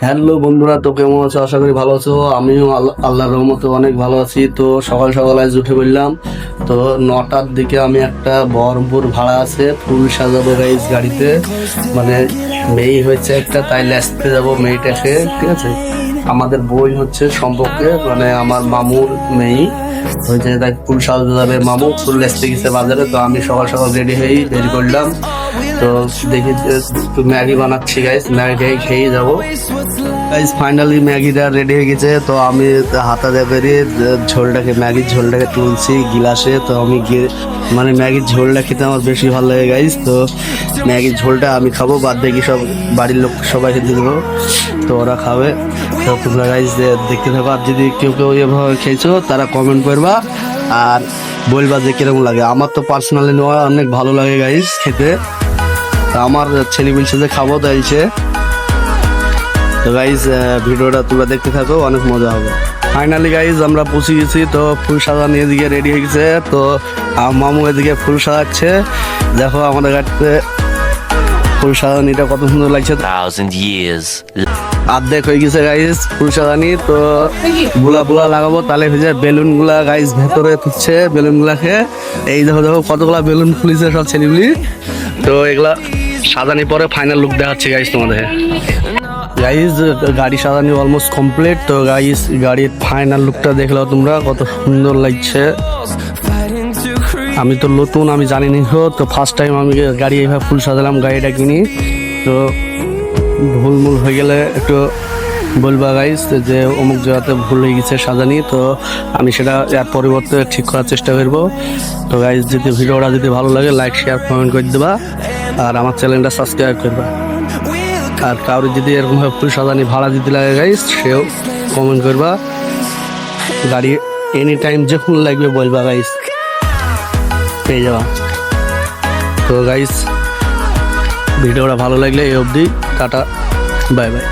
Hello বন্ধুরা, তো কেমন আছো? আশা করি ভালো আছো। আমিও আল্লাহর রহমতে অনেক ভালো আছি। তো সকাল সকাল আজ উঠে বললাম, তো 9টার দিকে আমি একটা বহরমপুর ভাড়া আছে, ফুল সাজাবো গাইজ গাড়িতে। মানে মেয়ে হয়েছে একটা, তাই লেসতে যাবো মেয়েটাকে, ঠিক আছে। আমাদের বই হচ্ছে সম্পর্কে, মানে আমার মামুর মেয়ে হয়েছে, তাই ফুল সাজাতে যাবে। মামু ফুল লেসতে গেছে বাজারে, তো আমি সকাল সকাল রেডি হয়েই বের করলাম। তো দেখি একটু ম্যাগি বানাচ্ছি গাইজ, ম্যাগি খেয়ে যাবো গাইজ। ফাইনালি ম্যাগিটা রেডি হয়ে গেছে, তো আমি হাতা দিয়ে বেরিয়ে ম্যাগির ঝোলটাকে তুলছি গিলাসে। তো আমি মানে ম্যাগির ঝোলটা খেতে আমার বেশি ভালো লাগে গাইজ। তো ম্যাগির ঝোলটা আমি খাবো, বাদ দেখি সব বাড়ির লোক সবাইকে দিয়ে দেবো, তো ওরা খাবে। তো তোমরা গাইজ দেখতে থাকো, আর যদি কেউ কেউ এভাবে খেয়েছো তারা কমেন্ট করবা আর বলবা যে কিরকম লাগে। আমার তো পার্সোনালি অনেক ভালো লাগে গাইজ খেতে। আমার ছেলে বলছে যে খাবো, তাইছে। তো গাইজ ভিডিওটা তোমরা দেখতে থাকো, অনেক মজা হবে। ফাইনালি গাইজ আমরা পৌঁছে গেছি, তো ফুল সাজানো এদিকে রেডি হয়ে গেছে। তো মামু এদিকে ফুল সাজাচ্ছে, দেখো আমাদের গাড়িতে ফুল সাজানিটা কত সুন্দর লাগছে। 1,000 years. অর্ধেক হয়ে গেছে গাইজ ফুল সাজানি। তো গুলা লাগাবো, তাহলে ভেজে বেলুন গুলা গাইজ ভেতরে তুলছে বেলুন গুলাকে। এই দেখো দেখো কতগুলা বেলুন খুলেছে সব ছেলেগুলি। তো এগুলা সাজানি পরে ফাইনাল লুক দেখাচ্ছে গাইজ তোমাদের। গাইজ গাড়ি সাজানি অলমোস্ট কমপ্লিট। তো গাইজ গাড়ির ফাইনাল লুকটা দেখলাও তোমরা, কত সুন্দর লাগছে। আমি তো নতুন, আমি জানি নি, তো ফার্স্ট টাইম আমি গাড়ি এইভাবে ফুল সাজালাম, গাড়িটা কিনি। তো ভুল হয়ে গেলে একটু বলবা গাইজ যে অমুক জায়গাতে ভুল হয়ে গেছে সাজানি, তো আমি সেটা এর পরিবর্তে ঠিক করার চেষ্টা করবো। তো গাইজ যদি ভিডিওটা যদি ভালো লাগে লাইক শেয়ার কমেন্ট করে দেবা, আর আমার চ্যানেলটা সাবস্ক্রাইব করবা। আর কাউরি যদি এরকমভাবে ফুল সাজানি ভাড়া দিতে লাগে গাইজ, সেও কমেন্ট করবা। গাড়ি এনি টাইম যখন লাগবে বলবা গাইজ, পেয়ে যাওয়া। তো গাইজ ভিডিওটা ভালো লাগলে এই অবধি, টাটা বাই বাই।